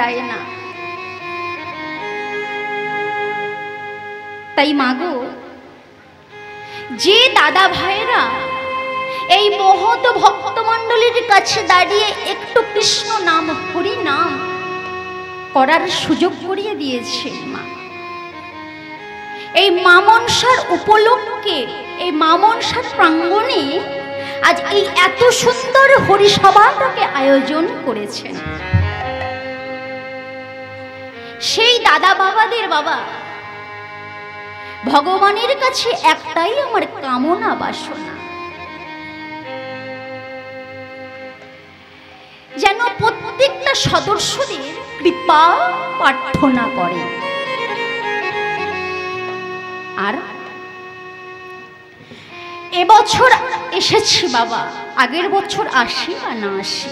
যায় না। তাই মাগো, যে দাদা ভাইরা এই মহৎ ভক্তমণ্ডলীর কাছে দাঁড়িয়ে একটু কৃষ্ণ নাম, হরি নাম করার সুযোগ করিয়ে দিয়েছেন মা, এই মা মনসার উপলক্ষে, এই মা মনসার প্রাঙ্গণে আজ এই এত সুন্দর হরিসভাটাকে আয়োজন করেছেন। সেই দাদা বাবাদের বাবা, ভগবানের কাছে একটাই আমার কামনা বাসনা, যেন প্রত্যেকটা সদস্যদের কৃপা প্রার্থনা করে। আর এবছর এসেছি বাবা, আগের বছর আসি বা না আসি,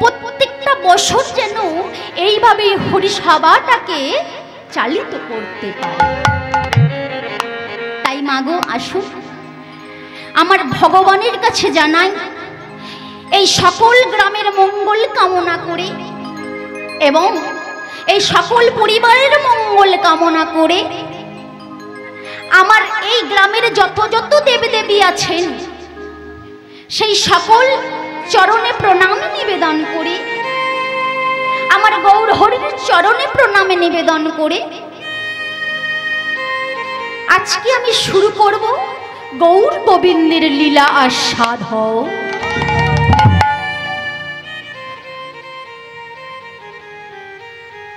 প্রত্যেকটা বছর যেন এইভাবে হরিসভাটাকে চালিত করতে পারে। তাই মাগো আসুন, আমার ভগবানের কাছে জানাই এই সকল গ্রামের মঙ্গল কামনা করে এবং এই সকল পরিবারের মঙ্গল কামনা করে আমার এই গ্রামের যত যত দেবদেবী আছেন সেই সকল চরণে প্রণাম নিবেদন করে, আমার গৌর হরির চরণে প্রণামে নিবেদন করে আজকে আমি শুরু করব গৌর গোবিন্দের লীলা আস্বাদ।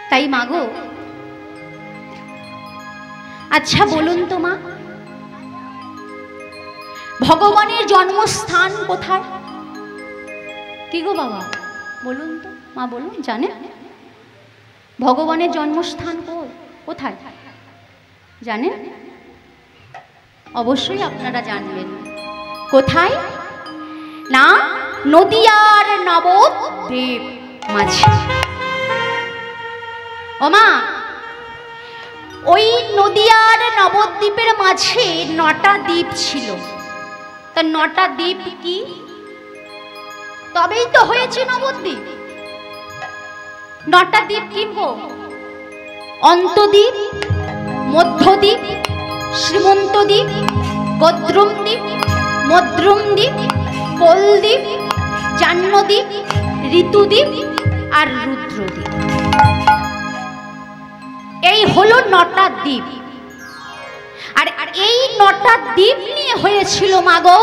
তাই মাগো, আচ্ছা বলুন তো মা, ভগবানের জন্মস্থান কোথায়? কি গো বাবা বলুন তো, মা বলুন, জানেন ভগবানের জন্মস্থান কোথায়? জানেন? অবশ্যই আপনারা জানবেন। কোথায় না? নদিয়ার নবদ্বীপ মাঝে। ও মা, ওই নদিয়ার নবদ্বীপের মাঝে 9টা দ্বীপ ছিল। তা 9টা দ্বীপ কি? তবেই তো হয়েছে নবদ্বীপ। 9টা দ্বীপ কি গো? অন্তদ্বীপ, মধ্যদ্বীপ, শ্রীমন্তদ্বীপ, গদ্রুমদ্বীপ, মদ্রুমদ্বীপ, কোলদ্বীপ, জাহ্নদ্বীপ, ঋতুদ্বীপ আর রুদ্রদ্বীপ। এই হলো 9টা দ্বীপ। আর এই 9টা দ্বীপ নিয়ে হয়েছিল মাগো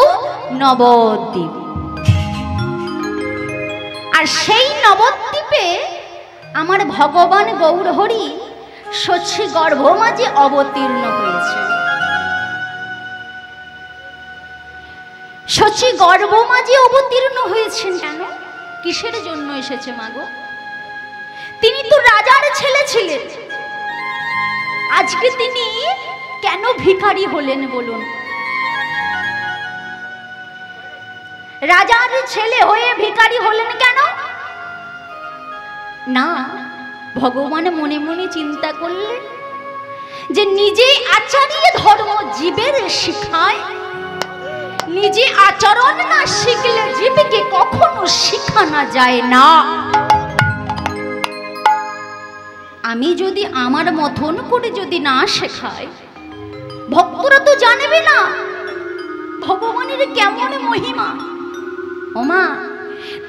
নবদ্বীপ। আর সেই নবদ্বীপে আমার ভগবান গৌর হরি শচী গর্ভ মাঝে অবতীর্ণ হয়েছে। শচী গর্ভ মাঝে অবতীর্ণ হয়েছেন কেন? কিসের জন্য এসেছে মাগো? তিনি তো রাজার ছেলে ছিলেন, আজকে তিনি কেন ভিখারি হলেন বলুন? রাজার ছেলে হয়ে ভিখারি হলেন কেন? না, ভগবান মনে মনে চিন্তা করলেন যে নিজে আচারিয়ে ধর্ম জীবের শিখায়, নিজে আচরণ না শিখলে জীবকে কখনো শিখানো যায় না। আমি যদি আমার মতন করে যদি না শেখাই, ভক্তরা তো জানবে না ভগবানের কেমন মহিমা। ওমা,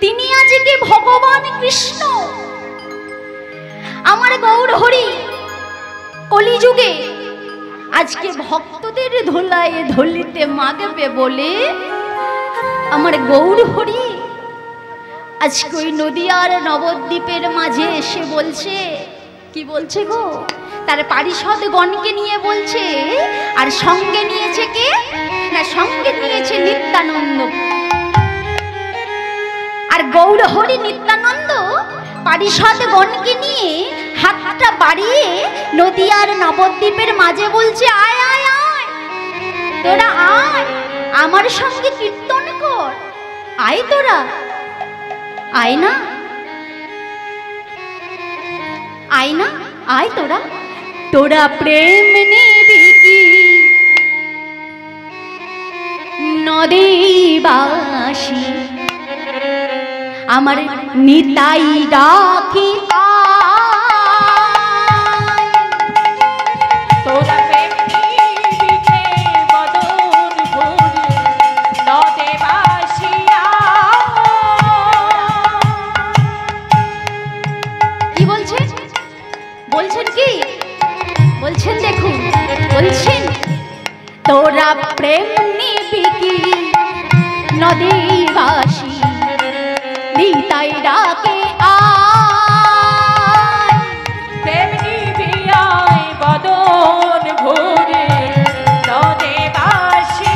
তিনি আজকে ভগবান কৃষ্ণ, আমার গৌর হরি কলিযুগে আজকে ভক্তদের ধুলায় ধুলিতে মাগবে বলে আমার গৌর হরি আজকে ওই নদিয়ার নবদ্বীপের মাঝে এসে বলছে, কি বলছে গো? তার পারিষদ গণকে নিয়ে বলছে, আর সঙ্গে নিয়েছে কে না? সঙ্গে নিয়েছে নিত্যানন্দ। আর গৌর হরি নিত্যানন্দ পারিষদ গণকে নিয়ে হাতটা বাড়িয়ে নদিয়ার নবদ্বীপের মাঝে বলছে, আয় আয় আয়, তোরা আয়, আমার সঙ্গে কীর্তন কর, আয় তোরা, আয় না, আয় না, আয় তোরা, তোরা প্রেম নিবি কি নদীবাসী, আমার নিতাই ডাকি বলছেন কি বলছেন দেখুন বলছেন তোরা প্রেম নিবি কি নদীবাসী নিতাই ডাকে আয় প্রেম নিবি আয় বদন ভরে নদীবাসী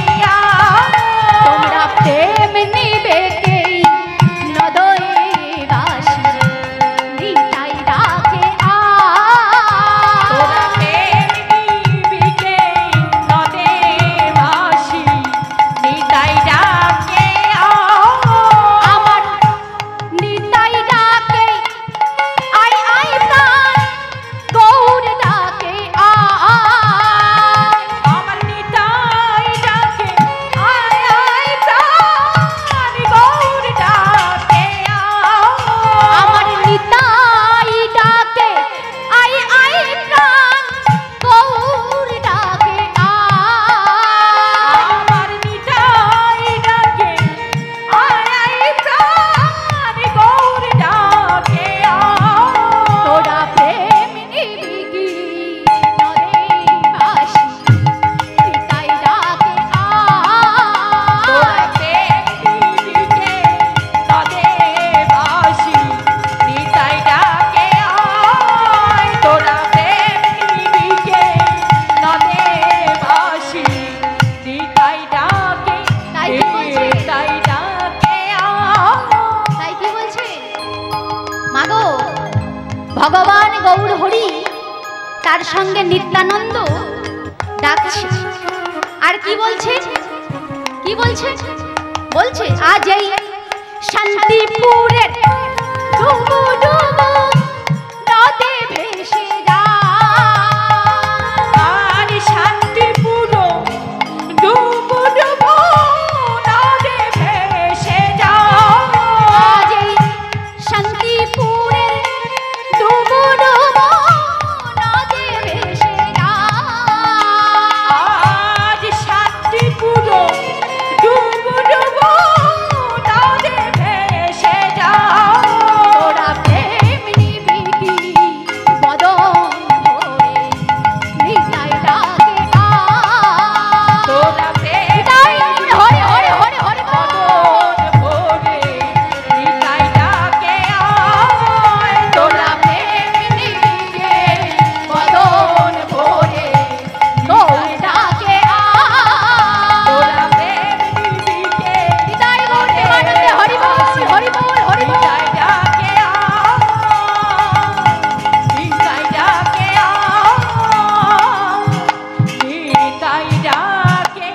তোমরা প্রেম নিবে কে নদীবাসী নিতাই ডাকে আয় তোরা প্রেম নিবি কে নদীবাসী নিতাই ডাকে আমার নিতাই ডাকে আয় আয় প্রাণ গৌর ডাকে আয় আমার নিতাই ডাকে আয় আয় প্রাণ গৌর ডাকে আমার নিতাই ডাকে আয় আয় প্রাণ গৌর ডাকে আয় আমার নিতাই ডাকে আয় আয় প্রাণ গৌর ডাকে তোরা প্রেম নিবি কি নদীবাসী নিতাই ডাকে তোরা আয় প্রেম নিবিকে নদীবাসী নিতাই ডাকে আয় তোরা প্রেম নিবিকে নদীবাসী নিতাই ডাকে তাই কি বলছে? নিতাই ডাকে তাই কি বলছে মাগো ভগবান গৌর হরি তার সঙ্গে নিত্যানন্দ ডাকছে আর কি বলছে কি বলছে বলছে আজ এই শান্তিপুরের ডুবু ডুবু নদে ভেসে যায় আর শান্তিপুর ডুবু ডুবু নদে ভেসে যায় আজ এই শান্তিপুরের ডুবু ডুবু নদে ভেসে যায় আজ শান্তিপুর ডুবু ডুবু নদে ভেসে যায় তোরা প্রেম নিবি কি বদন ভরে নিতাই ডাকে আয় তোরা প্রেম নিতাই হরে হরে হরে হরে বদন ভরে নিতাই ডাকে আয় তোরা প্রেম নিবি কে বদন ভরে গৌর ডাকে আয় তোরা প্রেম নিবিকে নিতাই গৌর দেবানন্দে হরি বল হরি বল হরি বল নিতাই ডাকে নিতাই ডাকে নিতাই ডাকে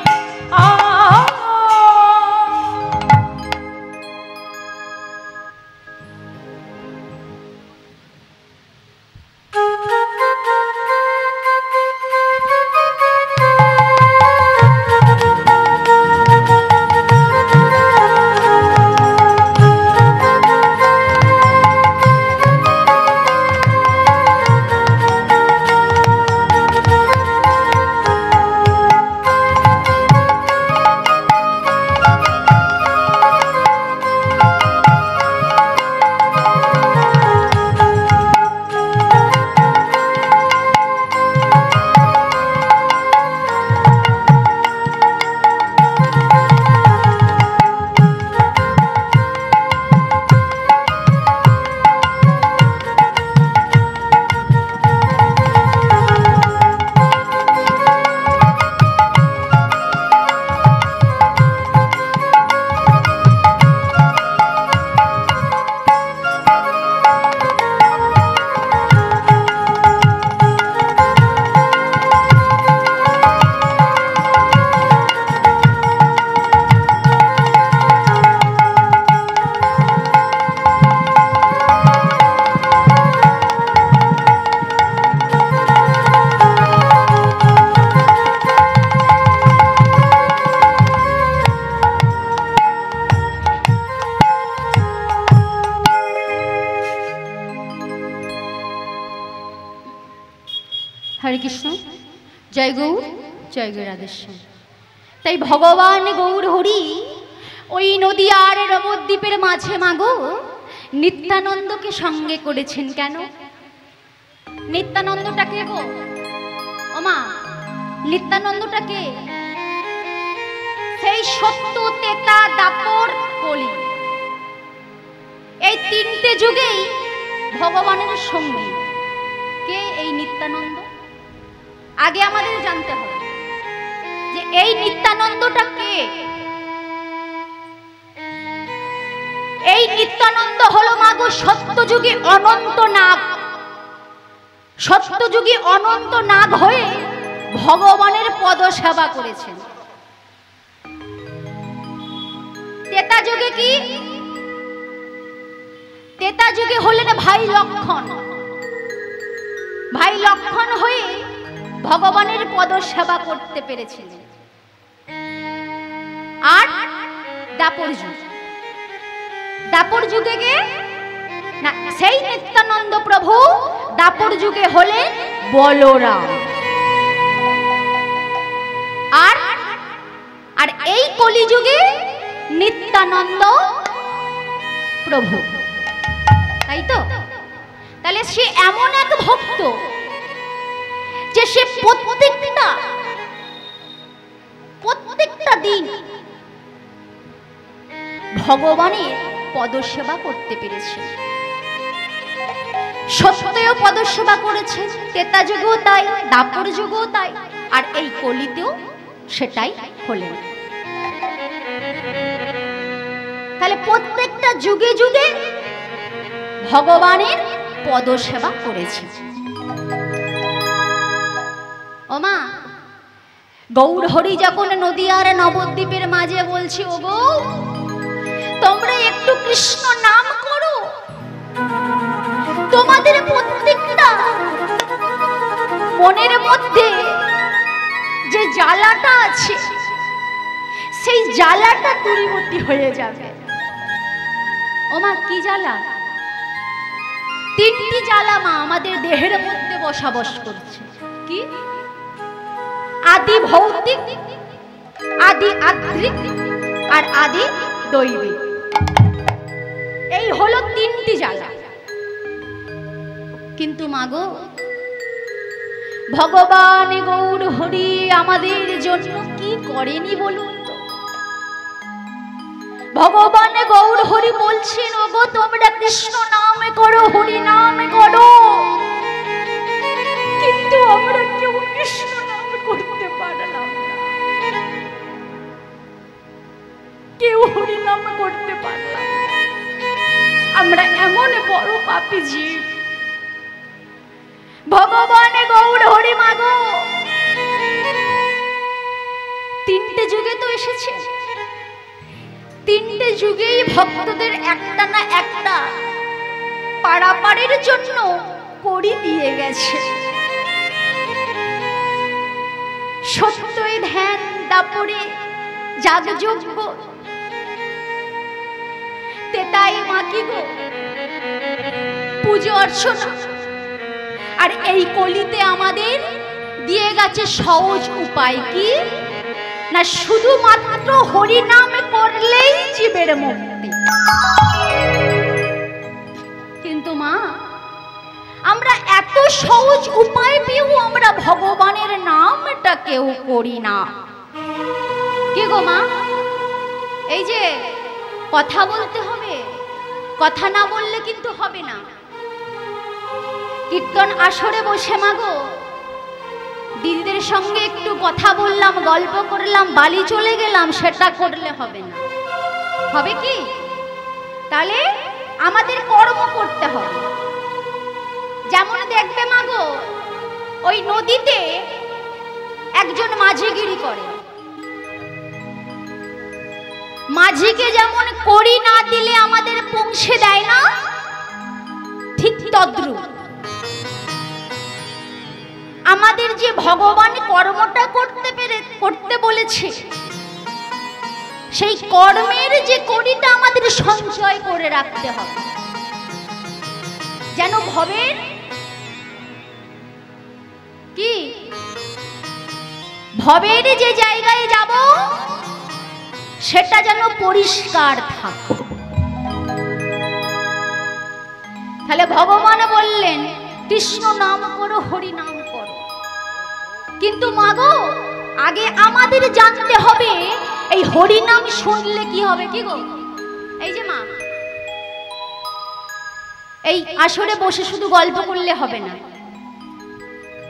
হরে কৃষ্ণ জয় গৌর জয় গৌর রাধেশ্যাম তাই ভগবান গৌর হরি ওই নদীয়ার নবদ্বীপের মাঝে মাগো নিত্যানন্দকে সঙ্গে করেছেন কেন নিত্যানন্দটা কে গো? ওমা, নিত্যানন্দটা কে? সেই সত্য, তেতা, দাপর, কলি, এই তিনটে যুগেই ভগবানের সঙ্গী কে? এই নিত্যানন্দ। আগে আমাদের জানতে হবে যে এই নিত্যানন্দটা কে। এই নিত্যানন্দ হলো মাগো সত্যযুগী অনন্ত নাগ। সত্যযুগী অনন্ত নাগ হয়ে ভগবানের পদ সেবা করেছেন। তেতা যুগে কি? তেতা যুগে হলেন ভাই লক্ষণ। ভাই লক্ষণ হয়ে ভগবানের পদ সেবা করতে পেরেছিলেন। আর দাপর যুগ, দাপর যুগে গে না, সেই নিত্যানন্দ প্রভু দাপর যুগে হলেন বলরাম। আর আর এই কলিযুগে নিত্যানন্দ প্রভু, তাই তো? তাহলে সে এমন এক ভক্ত যে সে প্রত্যেকটা দিন ভগবানের পদসেবা করতে পেরেছে। সত্যেও পদসেবা করেছে, তেতা যুগেও তাই, দাপর যুগেও তাই, আর এই কলিতেও সেটাই হলেন। তাহলে প্রত্যেকটা যুগে যুগে ভগবানের পদসেবা করেছে। ওমা, গৌর হরি যখন নদিয়ার নবদ্বীপের মাঝে বলছি, ও গো তোমরা একটু কৃষ্ণ নাম করো, তোমাদের প্রত্যেকটা মনের মধ্যে যে জ্বালাটা আছে সেই জ্বালাটা দূরীভূত হয়ে যাবে। ওমা, কি জ্বালা? তিনটি জ্বালা মা আমাদের দেহের মধ্যে বসবাস করছে। কি? আদি ভৌতিক, আদি আধ্যাত্মিক, আর আদি দৈবিক। এই হলো তিনটি জ্বালা। কিন্তু মাগো, ভগবান গৌর হরি আমাদের জন্য কি করেনি বলুন তো? ভগবান গৌর হরি বলছেন, ওগো তোমরা কৃষ্ণ নাম করো, হরি নাম করো। কিন্তু আমরা কেউ কৃষ্ণ নাম করতে পারলাম না, কেউ হরি নাম করতে পারলাম না। আমরা এমন বড় পাপী জীব। ভগবান গৌর হরি মাগো তিনটে যুগে তো এসেছে, তিনটে যুগেই ভক্তদের একটা না একটা পারাপারের জন্য করি দিয়ে গেছে। সত্যই ধ্যান, দাপরে যাগযজ্ঞ, তেতাই মাকি গো পুজো অর্চনা। আর এই কলিতে আমাদের দিয়ে গেছে সহজ উপায়। কি না? শুধুমাত্র হরি নাম করলেই জীবের মুক্তি। কিন্তু মা, আমরা এত সহজ উপায় পেয়েও আমরা ভগবানের নামটা কেউ করি না। কি গো মা? এই যে কথা বলতে হবে, কথা না বললে কিন্তু হবে না। কীর্তন আসরে বসে মাগো দিদিদের সঙ্গে একটু কথা বললাম, গল্প করলাম, বালি চলে গেলাম, সেটা করলে হবে না। হবে কি? তাহলে আমাদের কর্ম করতে হবে। যেমন দেখবে মাগো, ওই নদীতে একজন মাঝিগিরি করে, মাঝিকে যেমন করি না দিলে আমাদের পৌঁছে দেয় না, ঠিক তদ্রূপ আমাদের যে ভগবান কর্মটা করতে বলেছে, সেই কর্মের যে কড়িটা আমাদের সঞ্চয় করে রাখতে হবে, যেন ভবের কি ভবের যে জায়গায় যাব সেটা যেন পরিষ্কার থাকে। তাহলে ভগবান বললেন কৃষ্ণ নাম করো, কিন্তু মাগো আগে আমাদের জানতে হবে এই হরিনাম শুনলে কি হবে। কি গো, এই যে মা, এই আসরে বসে শুধু গল্প করলে হবে না।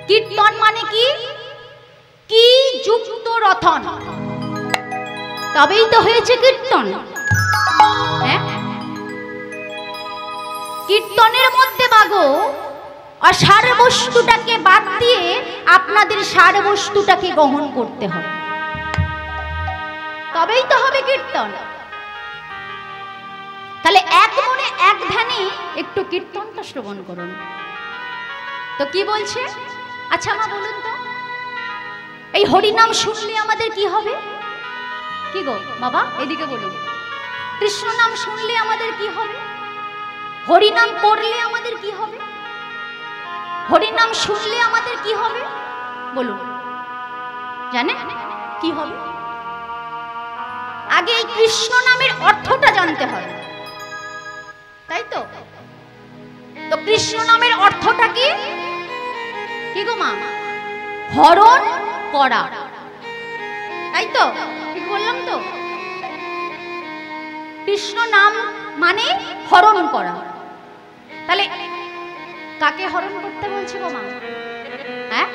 কীর্তন মানে কি? কি যুক্ত রথন, তবেই তো হয়েছে কীর্তন। হ্যাঁ, কীর্তনের মধ্যে মাগো অসার বস্তুটাকে বাদ দিয়ে আপনাদের সার বস্তুটাকে গ্রহণ করতে হবে, তবেই তো হবে কীর্তন। তাহলে এক মনে এক ধ্যানে একটু কীর্তনটা শ্রবণ করুন। তো কি বলছে? আচ্ছা মা বলুন তো, এই হরিনাম শুনলে আমাদের কি হবে? কি গো বাবা, এদিকে বলুন। কৃষ্ণ নাম শুনলে আমাদের কি হবে? হরিনাম করলে আমাদের কি হবে? হরিনাম শুনলে আমাদের কি হবে বলুন, জানেন কি হবে? আগে এই কৃষ্ণ নামের অর্থটা জানতে হবে, তাই তো? তো কৃষ্ণ নামের অর্থটা কি? কি গো মা? হরণ করা, তাই তো? ঠিক বললাম তো? কৃষ্ণ নাম মানে হরণ করা। তাহলে কাকে হরণ করতে বলছে গো মা? হ্যাঁ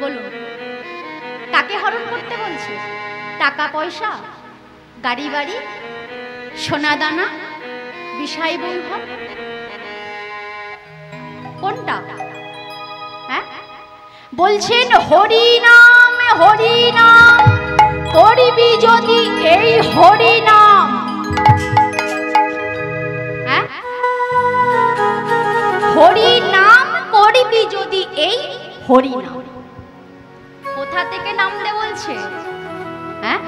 বলুন, কাকে হরণ করতে বলছে? টাকা পয়সা, গাড়ি বাড়ি, সোনা দানা, বিষয় বৈভব, কোনটা? হ্যাঁ বলছেন হরিনাম, হরিনাম করবি যদি এই হরিনাম। হ্যাঁ, হরিনাম করবি যদি এই হরিনাম। কোথা থেকে নামতে বলছে? হ্যাঁ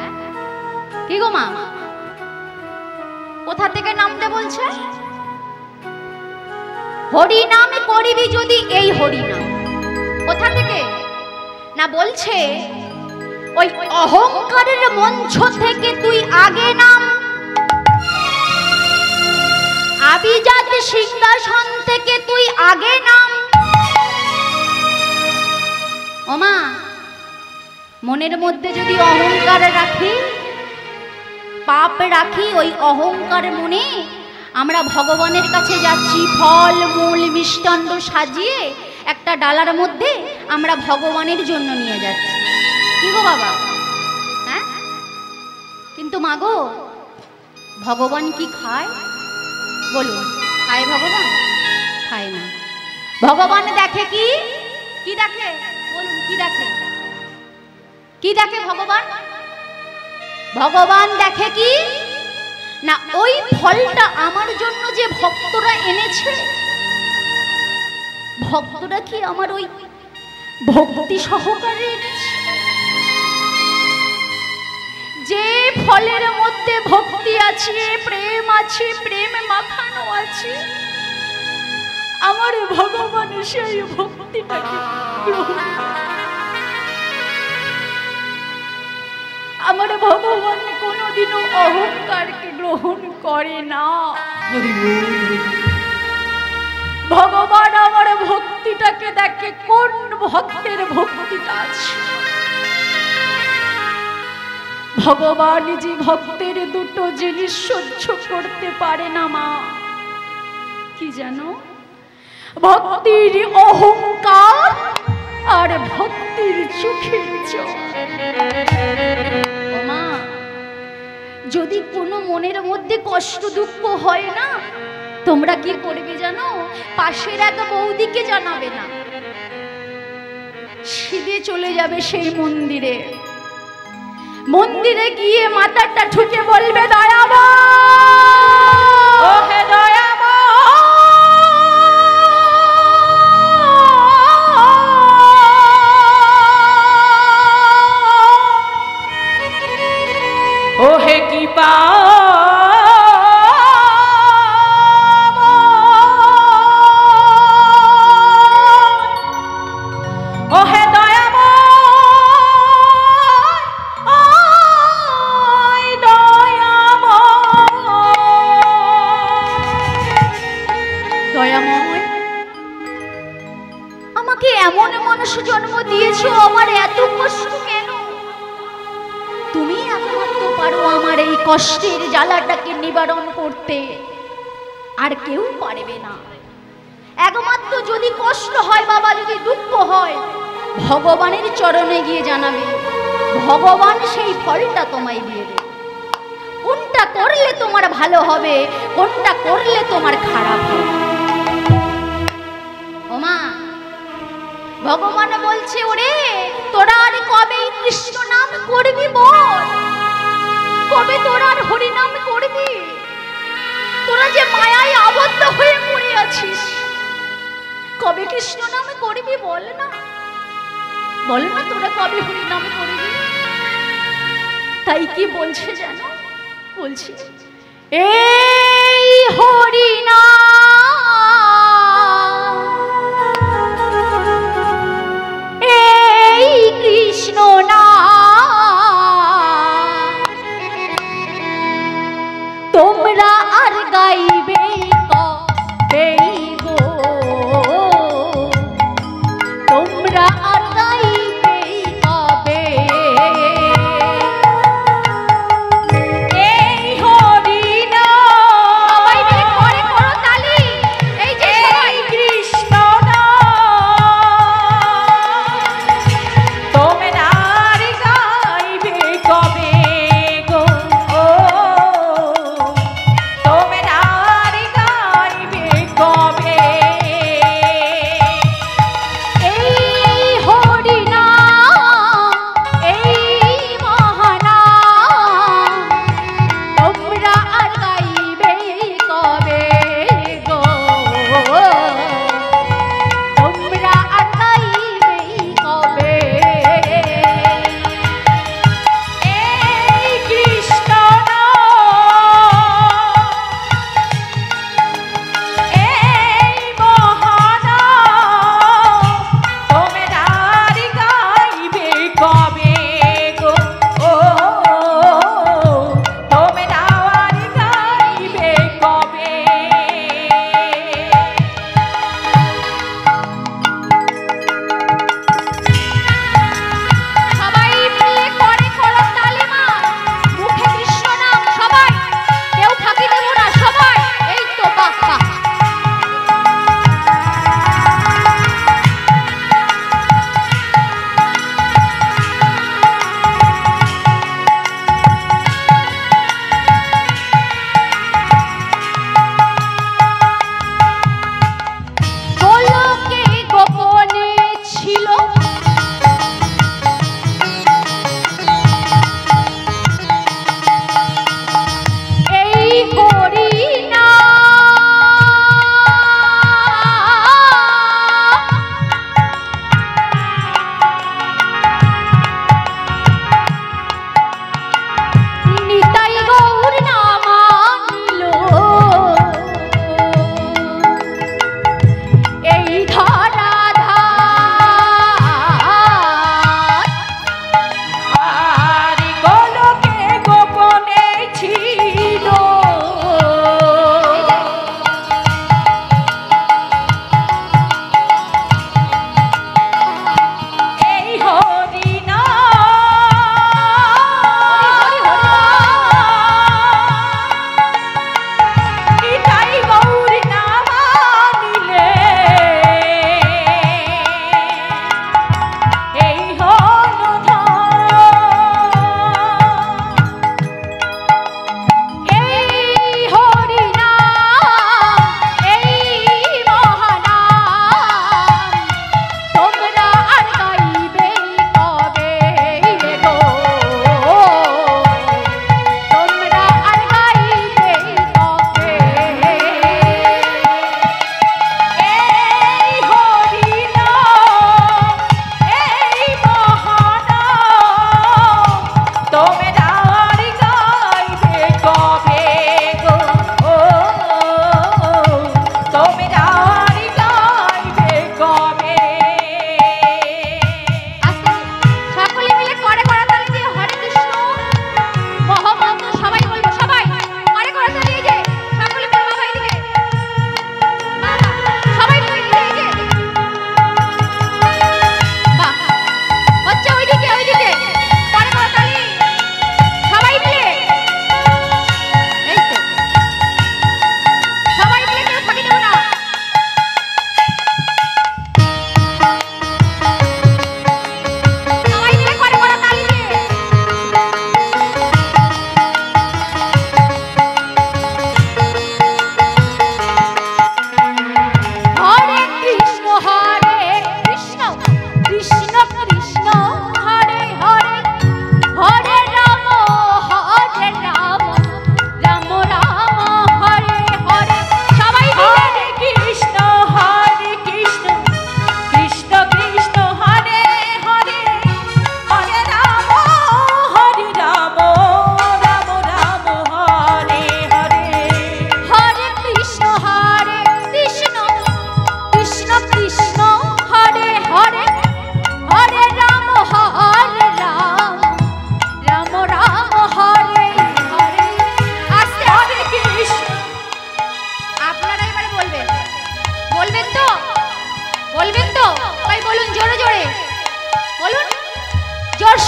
কি গো মা, কোথা থেকে নামতে বলছে? হরিনাম করবি যদি এই হরিনাম। কোথা থেকে না বলছে? ওই অহংকারের মঞ্চ থেকে তুই আগে নাম, আভিজাত সিংহাসন থেকে তুই আগে নাম। ওমা, মনের মধ্যে যদি অহংকার রাখি, পাপ রাখি, ওই অহংকার মনে আমরা ভগবানের কাছে যাচ্ছি, ফল মূল মিষ্টান্ন সাজিয়ে একটা ডালার মধ্যে আমরা ভগবানের জন্য নিয়ে যাচ্ছি। কি গো বাবা? হ্যাঁ, কিন্তু মাগো ভগবান কি খায় বলুন? খায় ভগবান? খায় না। ভগবান দেখে কি? কি দেখে বলুন? কি দেখে? কি দেখে ভগবান? ভগবান দেখে কি না ওই ফলটা আমার জন্য যে ভক্তরা এনেছে, ভক্তরা কি আমার ওই ভক্তি সহকারে এনেছে? যে ফলের মধ্যে ভক্তি আছে, প্রেম আছে, প্রেম মাখানো আছে, আমার ভগবান সেই ভক্তিটাকে গ্রহণ করে। আমার ভগবান কোনোদিনও অহংকারকে গ্রহণ করে না। ভগবান আমার ভক্তিটাকে দেখে, কোন ভক্তের ভক্তিটা আছে। ভগবান যে ভক্তের দুটো জিনিস সহ্য করতে পারে না মা, কি জানো? ভক্তির অহংকার আর ভক্তির চোখের জল। মা, যদি কোনো মনের মধ্যে কষ্ট দুঃখ হয় না, তোমরা কি করবে জানো? পাশের এক বৌদিকে জানাবে না, সিধে চলে যাবে সেই মন্দিরে। মন্দিরে গিয়ে মাথাটা ঠুকে বলবে, দয়াবা ও হে দয়াবা, ও হে কি পা এমন মানুষ জন্ম দিয়েছো, আমার এত কষ্ট কেন? তুমি একমাত্র পারো আমার এই কষ্টের জ্বালাটাকে নিবারণ করতে, আর কেউ পারবে না। একমাত্র যদি কষ্ট হয় বাবা, যদি দুঃখ হয়, ভগবানের চরণে গিয়ে জানাবে, ভগবান সেই ফলটা তোমায় দিয়ে দেবে। কোনটা করলে তোমার ভালো হবে, কোনটা করলে তোমার খারাপ হবে। ওমা, ভগবান বলছে, ওরে তোরা আর কবে কৃষ্ণ নাম করবি বল? কবে তোরা আর হরি নাম করবি? তোরা যে মায়ায় আবদ্ধ হয়ে পড়ে আছিস, কবে কৃষ্ণ নাম করবি বল না, বল না তোরা কবে হরি নাম করবি? তাই কি বলছে জানো? বলছে, এই হরি নাম, এই কৃষ্ণ নাম তোমরা আর গাইবে কবে গো, তোমরা আর গাইবে কবে? এই হরি নাম, সবাই মিলে ঘরে করো তালি। এই যে এই কৃষ্ণ নাম তোমরা আর গাইবে কবে গো, তোমরা আর গাইবে কবে? এই হরি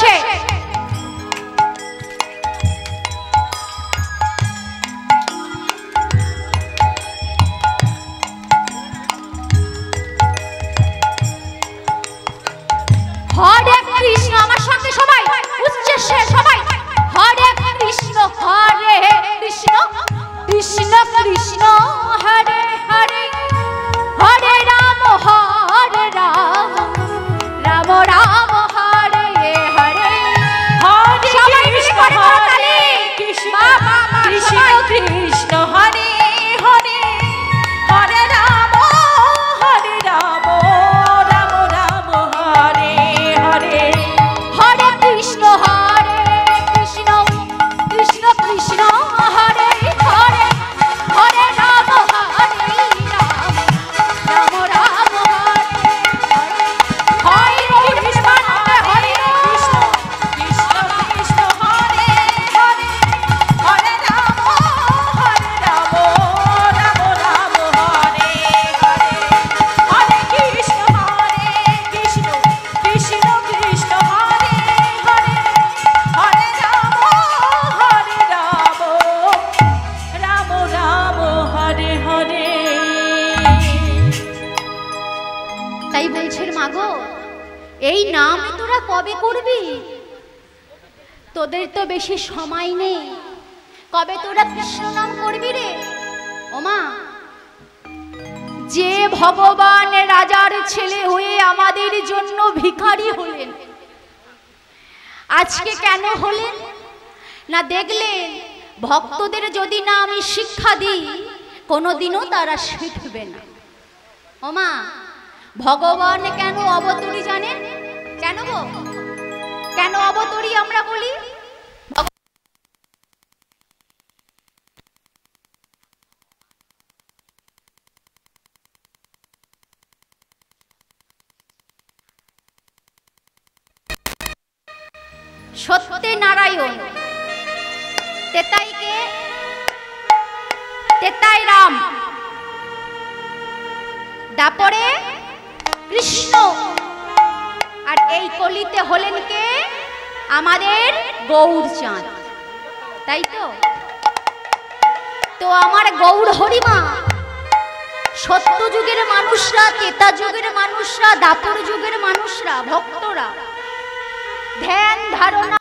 বলছে, হরে কৃষ্ণ, আমার সঙ্গে সবাই উচ্চাসে সবাই, হরে কৃষ্ণ কৃষ্ণ কৃষ্ণ হরে হরে, হরে রাম রাম রাম হরে হরে। সবাই মিলে করে করতালি, কৃষ্ণ কৃষ্ণ কৃষ্ণ হরে হরে, হরে রাম রাম রাম হরে হরে, হরে কৃষ্ণ কৃষ্ণ কৃষ্ণ হরে হরে, হরে রাম রাম রাম হরে হরে। হয় গৌর বিষ্ণানন্দে হরে কৃষ্ণ কৃষ্ণ কৃষ্ণ হরে হরে, হরে রাম রাম রাম হরে হরে, হরে কৃষ্ণ কৃষ্ণ কৃষ্ণ হরে হরে, হরে রাম রাম রাম হরে হরে। তাই বলছেন মাগো, এই নাম তোরা কবে করবি? তোদের তো বেশি সময় নেই, কবে তোরা কৃষ্ণ নাম করবি রে? ওমা, যে ভগবান রাজার ছেলে হয়ে আমাদের জন্য ভিখারি হলেন, আজকে কেন হলেন না? দেখলেন ভক্তদের যদি না আমি শিক্ষা দিই, কোনোদিনও তারা শিখবে না। ওমা, ভগবান কেন অবতরী জানেন? কেন গো, কেন অবতরী আমরা বলি? সত্যনারায়ণ, তেতাইকে তেতাই রাম, তারপরে কৃষ্ণ, আর এই কলিতে হলেন কে? আমাদের গৌরচাঁদ, তাই তো? তো আমার গৌর হরিমা, সত্য যুগের মানুষরা, ত্রেতা যুগের মানুষরা, দাপর যুগের মানুষরা, ভক্তরা ধ্যান ধারণা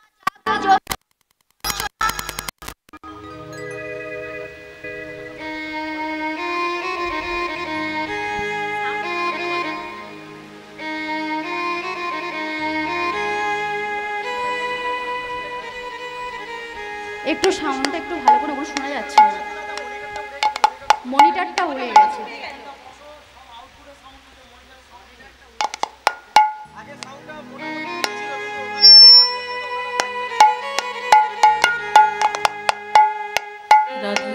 একটু সাউন্ডটা একটু ভালো করে ওগুলো শোনা যাচ্ছে না, মনিটরটা উড়ে গেছে। রাধে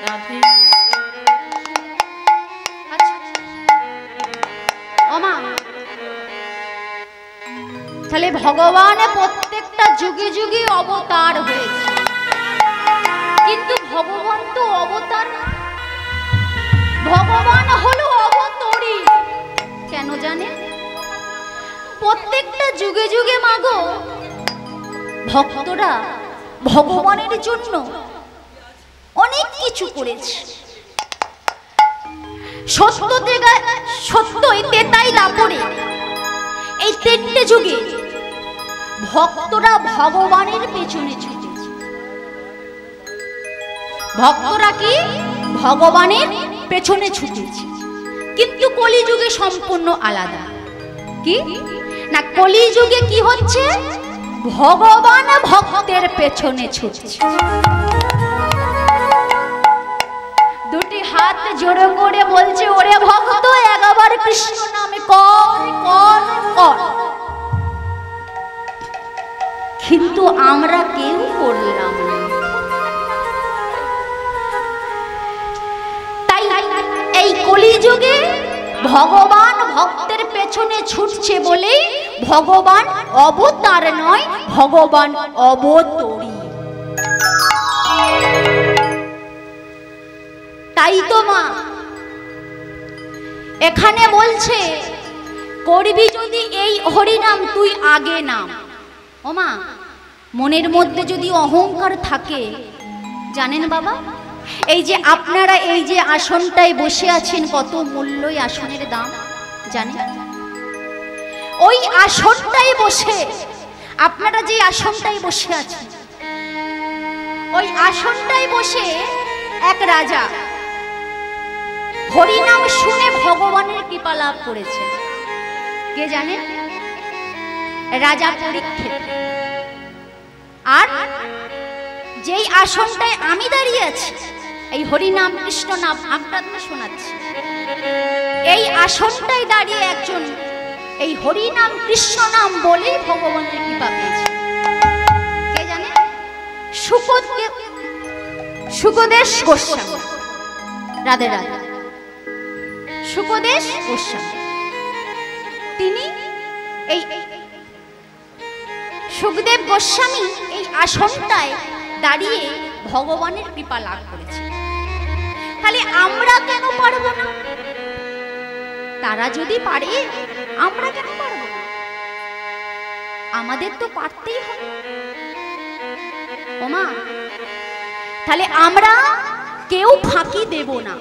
রাধে। আচ্ছা ওমা, তাহলে ভগবান প্রত্যেকটা যুগে যুগে অবতার হয়েছে, কিন্তু ভগবান তো অবতার না, ভগবান হলো অবতরী। কেন জানেন? প্রত্যেকটা যুগে যুগে মাগো ভক্তরা ভগবানের জন্য অনেক কিছু করেছে। সত্যই তেতাই দাপরে এই তিনটে যুগে ভক্তরা ভগবানের পেছনে ছুটেছে। ভক্তরা কি ভগবানের পেছনে ছুটেছে, কিন্তু কলিযুগে সম্পূর্ণ আলাদা। কি না, কলিযুগে কি হচ্ছে? ভগবান ভক্তের পেছনে ছুটছে। দুটি হাত জোড়ো করে বলছে, ওরে ভক্ত একবার কৃষ্ণ নামে কর কর কর। কিন্তু আমরা কেউ করলাম না। তাই এই কলিযুগে ভগবান ভক্তের পেছনে ছুটছে বলেই ভগবান অবতার নয়, ভগবান অবতরী। তাই তো মা এখানে বলছে, করবি যদি এই হরিনাম তুই আগে নাম। ওমা, মনের মধ্যে যদি অহংকার থাকে, জানেন বাবা, এই যে আপনারা এই যে আসনটায় বসে আছেন, কত মূল্যই আসনের দাম জানেন? ওই আসনটায় বসে, আপনারা যে আসনটায় বসে আছেন, ওই আসনটায় বসে এক রাজা হরিনাম শুনে ভগবানের কৃপা লাভ করেছেন। কে জানেন? রাজা পরীক্ষিত। আর যেই আসনটায় আমি দাঁড়িয়ে আছি, এই হরিনাম কৃষ্ণ নাম আপনাদের শোনাচ্ছি, এই আসনটায় দাঁড়িয়ে একজন এই হরিনাম কৃষ্ণ নাম বলেই ভগবানের কৃপা পেয়েছে। কে জানে? শুকদেশ গোস্বামী। রাধে রাধে। শুকদেশ গোস্বামী, তিনি এই সুখদেব গোস্বামী এই আসনটায় দাঁড়িয়ে ভগবানের কৃপা লাভ করেছে। তাহলে আমরা কেন পারবো না? তারা যদি পারে, আমরা কেন পারবো না? আমাদের তো পারতেই হবে। ওমা, তাহলে আমরা কেউ ফাঁকি দেব না।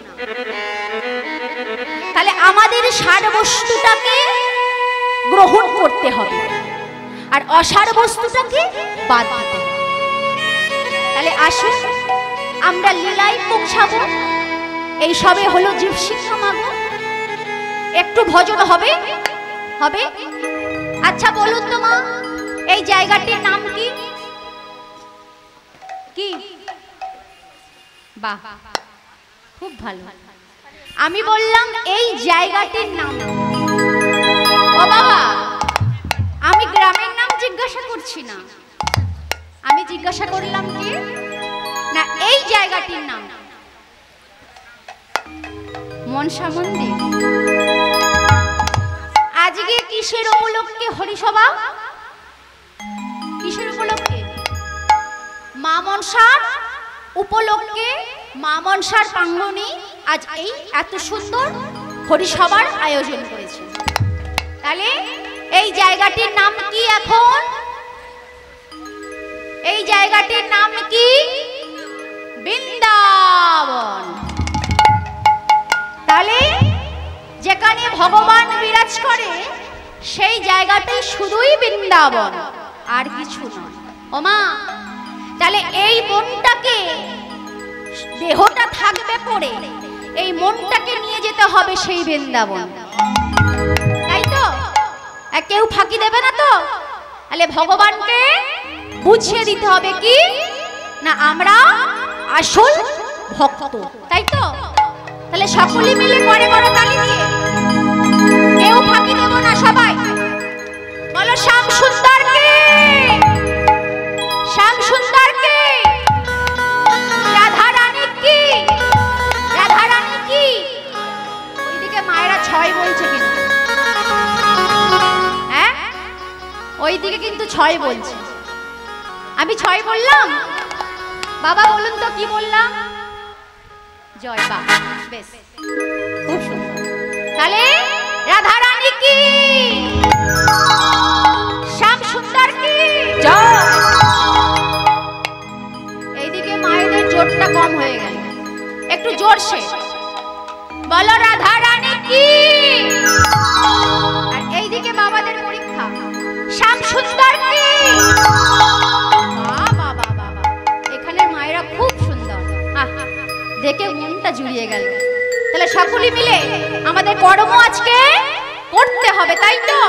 তাহলে আমাদের সার বস্তুটাকে গ্রহণ করতে হবে, আর অসার বস্তুটাকে বাদ দিতে হবে। তাহলে আসুন আমরা লীলায় পৌঁছাবো। এই সবে হলো জীব শিক্ষা মাগো, একটু ভজন হবে হবে। আচ্ছা বলুন তো মা, এই জায়গাটির নাম কি? কি? বাহ, খুব ভালো। আমি বললাম এই জায়গাটির নাম। ও বাবা, আমি গ্রামের নাম জিজ্ঞাসা করছি না, আমি জিজ্ঞাসা করলাম কি না এই জায়গাটির নাম। মনসা মন্দির। আজকে কিসের উপলক্ষে হরিসভা? কিসের উপলক্ষে? মা মনসার উপলক্ষে, মা মনসার প্রাঙ্গণে আজ এই এত সুন্দর হরিসভার আয়োজন করেছে। তাহলে এই জায়গাটির নাম কি এখন? এই জায়গাটির নাম কি? বৃন্দাবন। তাহলে যেখানে ভগবান বিরাজ করে সেই জায়গাটাই শুধুই বৃন্দাবন, আর কিছু নয়। ওমা, তাহলে এই মনটাকে, দেহটা থাকবে পড়ে, এই মনটাকে নিয়ে যেতে হবে সেই বৃন্দাবন, তাই তো? কেউ ফাঁকি দেবে না তো? তাহলে ভগবানকে বুঝিয়ে দিতে হবে কি না আমরা আসল ভক্ত, তাই তো? তাহলে সকলে মিলে করে করো তালি দিয়ে, কেউ ফাঁকি দেব না, সবাই বলো শ্যাম সুন্দর কে, শ্যাম সুন্দর কে, রাধা রানী কি, রাধা রানী কি। ওইদিকে মায়েরা ছয় বলছে কিন্তু, হ্যাঁ ওইদিকে কিন্তু ছয় বলছে। আমি ছয় বললাম, বাবা বলুন তো কি বললাম? জয়। বা বেশ, খুব সুন্দর। তাহলে রাধা রানী কি, শ্যাম সুন্দর কি জয়। এইদিকে মায়েদের জোরটা কম হয়ে গেল, একটু জোরসে বলো রাধা রানী কি। আর এইদিকে বাবাদের পরীক্ষা, শ্যাম সুন্দর কি। বাবা বাবা, এখানে মায়েরা খুব সুন্দর, দেখে মনটা জুড়িয়ে গেল। তাহলে সকলে মিলে আমাদের কর্ম আজকে করতে হবে, তাই তো?